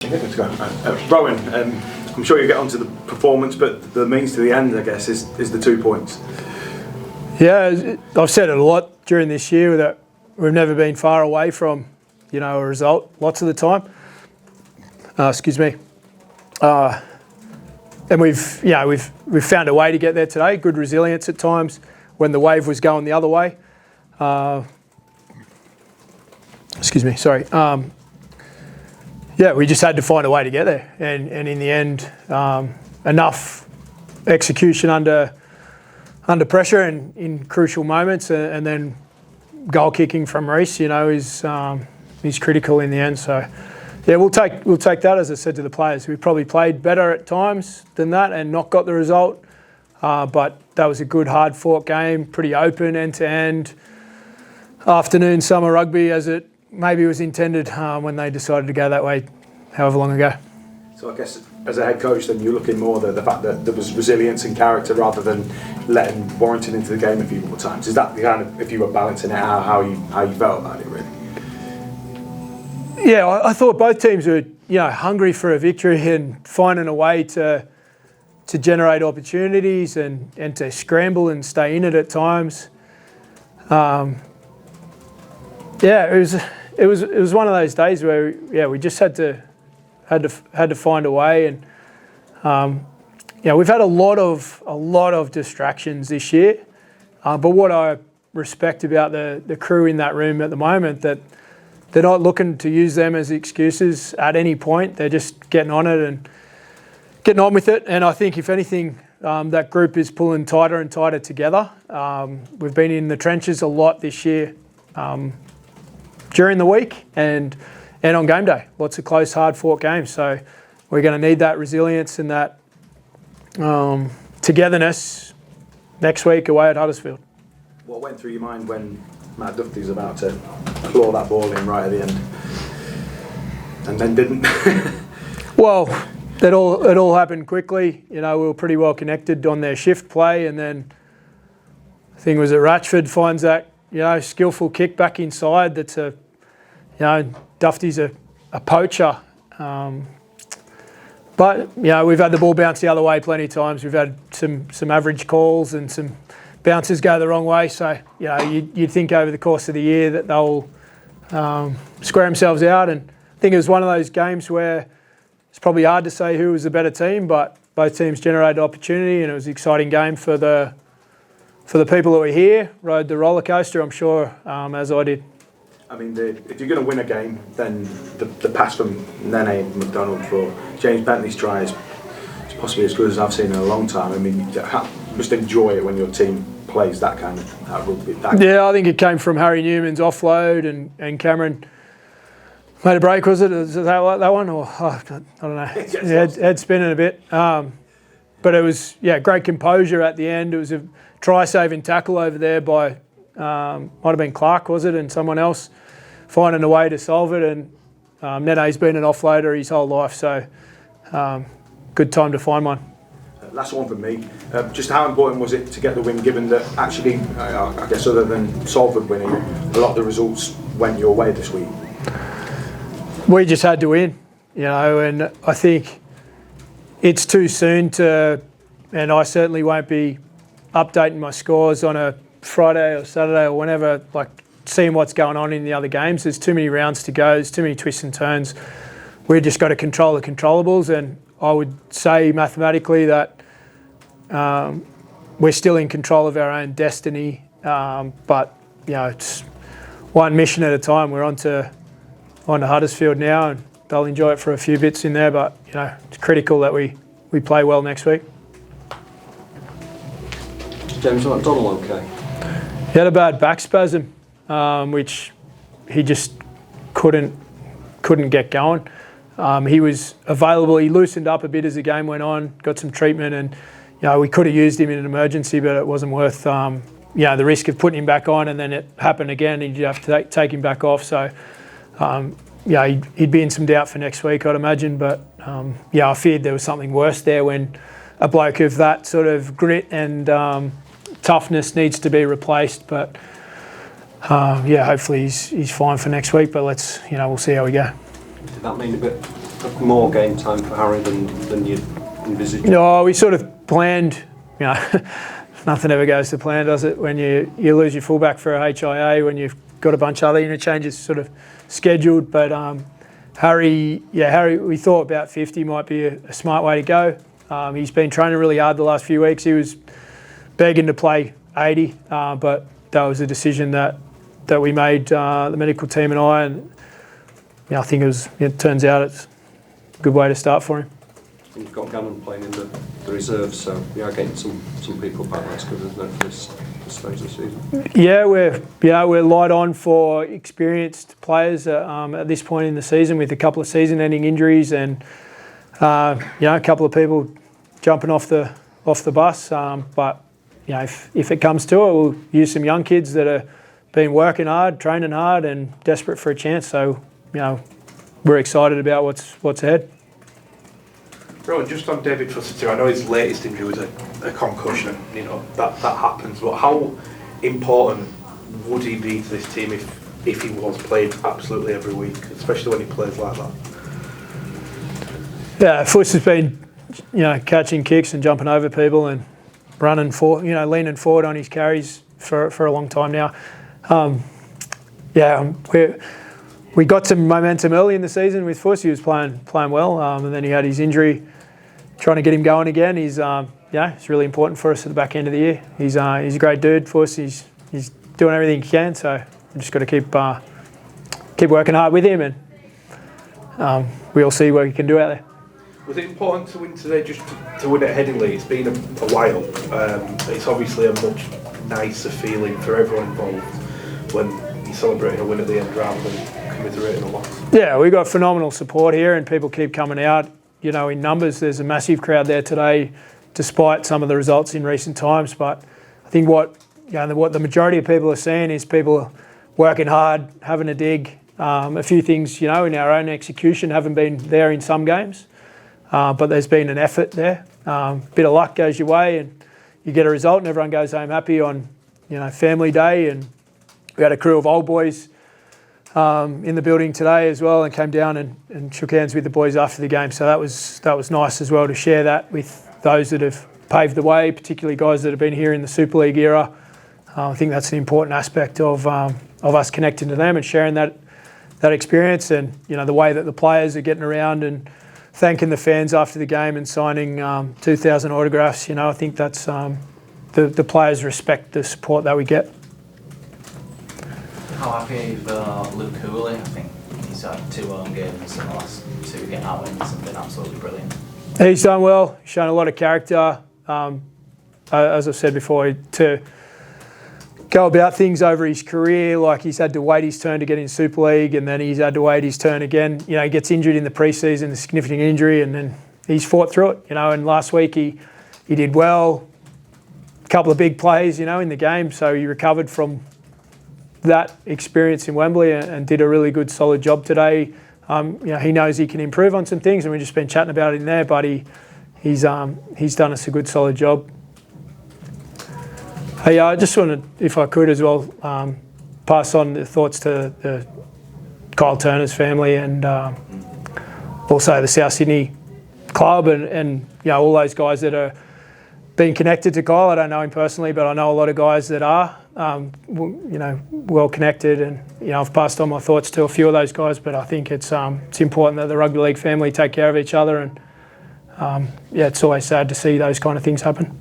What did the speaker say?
Rowan, I'm sure you'll get onto the performance, but the means to the end, I guess, is the 2 points. Yeah, I've said it a lot during this year that we've never been far away from, a result lots of the time. Excuse me. And we've found a way to get there today. Good resilience at times when the wave was going the other way. Excuse me. Sorry. We just had to find a way to get there, and in the end, enough execution under pressure and in crucial moments, and then goal kicking from Reece, is critical in the end. So, yeah, we'll take that. As I said to the players, we probably played better at times than that and not got the result, but that was a good, hard-fought game, pretty open, end-to-end, afternoon summer rugby as it maybe was intended when they decided to go that way however long ago. So I guess as a head coach then you're looking more at the fact that there was resilience and character rather than letting Warrington into the game a few more times. Is that the kind of, if you were balancing it out, how you felt about it really? Yeah, I thought both teams were hungry for a victory and finding a way to generate opportunities and to scramble and stay in it at times. It was one of those days where we just had to find a way, and we've had a lot of distractions this year, but what I respect about the crew in that room at the moment, that they're not looking to use them as excuses at any point. They're just getting on it and getting on with it, and I think if anything, that group is pulling tighter and tighter together. We've been in the trenches a lot this year, during the week and on game day. Lots of close, hard-fought games. So we're going to need that resilience and that togetherness next week away at Huddersfield. What went through your mind when Matt Duffy's about to claw that ball in right at the end and then didn't? Well, it all happened quickly. We were pretty well connected on their shift play, and then I think it was that Ratchford finds that skillful kick back inside. That's Duffy's a poacher. But we've had the ball bounce the other way plenty of times. We've had some average calls and some bounces go the wrong way. So you'd think over the course of the year that they'll square themselves out. And I think it was one of those games where it's probably hard to say who was the better team, but both teams generated opportunity, and it was an exciting game for the people that were here, rode the roller coaster, I'm sure, as I did. I mean, if you're going to win a game, then the pass from Nene McDonald for James Bentley's try is possibly as good as I've seen in a long time. I mean, you must enjoy it when your team plays that kind of rugby. Yeah, I think it came from Harry Newman's offload, and Cameron made a break, was it? Is that one? Or I don't know. Head spinning a bit. But it was, great composure at the end. It was a try-saving tackle over there by, might have been Clark, was it, and someone else finding a way to solve it. And Nene's been an offloader his whole life, so good time to find one. Last one from me. Just how important was it to get the win, given that actually, I guess other than Salford winning, a lot of the results went your way this week? We just had to win, and I think it's too soon to, and I certainly won't be updating my scores on a Friday or Saturday or whenever, seeing what's going on in the other games. There's too many rounds to go, there's too many twists and turns. We've just got to control the controllables, and I would say mathematically that we're still in control of our own destiny, but it's one mission at a time. We're on to Huddersfield now, and they'll enjoy it for a few bits in there, but it's critical that we play well next week. James McDonald okay? He had a bad back spasm, which he just couldn't get going. He was available. He loosened up a bit as the game went on, got some treatment, and we could have used him in an emergency, but it wasn't worth the risk of putting him back on, and then it happened again, and you'd have to take him back off. So he'd be in some doubt for next week, I'd imagine. But I feared there was something worse there when a bloke of that sort of grit and toughness needs to be replaced. But hopefully he's fine for next week. But we'll see how we go. Did that mean a bit more game time for Harry than you envisaged? No, we sort of planned, nothing ever goes to plan, does it? When you lose your fullback for a HIA, when you've got a bunch of other interchanges sort of scheduled. But Harry, we thought about 50 might be a smart way to go. He's been training really hard the last few weeks. He was begging to play 80, but that was a decision that we made, the medical team and I, and I think it turns out it's a good way to start for him. You've got Gannon playing in the reserves, so getting some people back, that's good, isn't it, for this stage of the season? Yeah, we're light on for experienced players at this point in the season, with a couple of season-ending injuries and a couple of people jumping off the bus. But if it comes to it, we'll use some young kids that are been working hard, training hard, and desperate for a chance. So we're excited about what's ahead. Rohan, just on David Fuster too, I know his latest injury was a concussion, that happens, but how important would he be to this team if he was played absolutely every week, especially when he plays like that? Yeah, Fuster's been catching kicks and jumping over people and running for leaning forward on his carries for a long time now. We got some momentum early in the season with Fuss. He was playing well, and then he had his injury. Trying to get him going again. He's it's really important for us at the back end of the year. He's a great dude for us. He's doing everything he can. So we just got to keep working hard with him, and we'll see what he can do out there. Was it important to win today, just to win at Headingley? It's been a while. It's obviously a much nicer feeling for everyone involved when you're celebrating a win at the end rather than commiserating a loss. Yeah, we got phenomenal support here, and people keep coming out. In numbers, there's a massive crowd there today, despite some of the results in recent times. But I think what the majority of people are seeing is people working hard, having a dig. A few things, in our own execution haven't been there in some games, but there's been an effort there. Bit of luck goes your way, and you get a result, and everyone goes home happy on, family day. And we had a crew of old boys in the building today as well, and came down and shook hands with the boys after the game. So that was nice as well to share that with those that have paved the way, particularly guys that have been here in the Super League era. I think that's an important aspect of us connecting to them and sharing that experience, and the way that the players are getting around and thanking the fans after the game and signing 2,000 autographs. I think that's the players respect the support that we get. How happy for Luke Cooley? I think he's had 2 home games in the last 2 get-out wins and been absolutely brilliant. He's done well. He's shown a lot of character. As I've said before, to go about things over his career, like he's had to wait his turn to get in Super League, and then he's had to wait his turn again. He gets injured in the pre-season, a significant injury, and then he's fought through it. And last week he did well. A couple of big plays, in the game, so he recovered from that experience in Wembley and did a really good, solid job today. He knows he can improve on some things, and we've just been chatting about it in there. But he's done us a good, solid job. Hey, I just wanted, if I could as well, pass on the thoughts to the Kyle Turner's family and also the South Sydney club and all those guys that are being connected to Kyle. I don't know him personally, but I know a lot of guys that are. Well connected, and I've passed on my thoughts to a few of those guys. But I think it's important that the rugby league family take care of each other, and it's always sad to see those kind of things happen.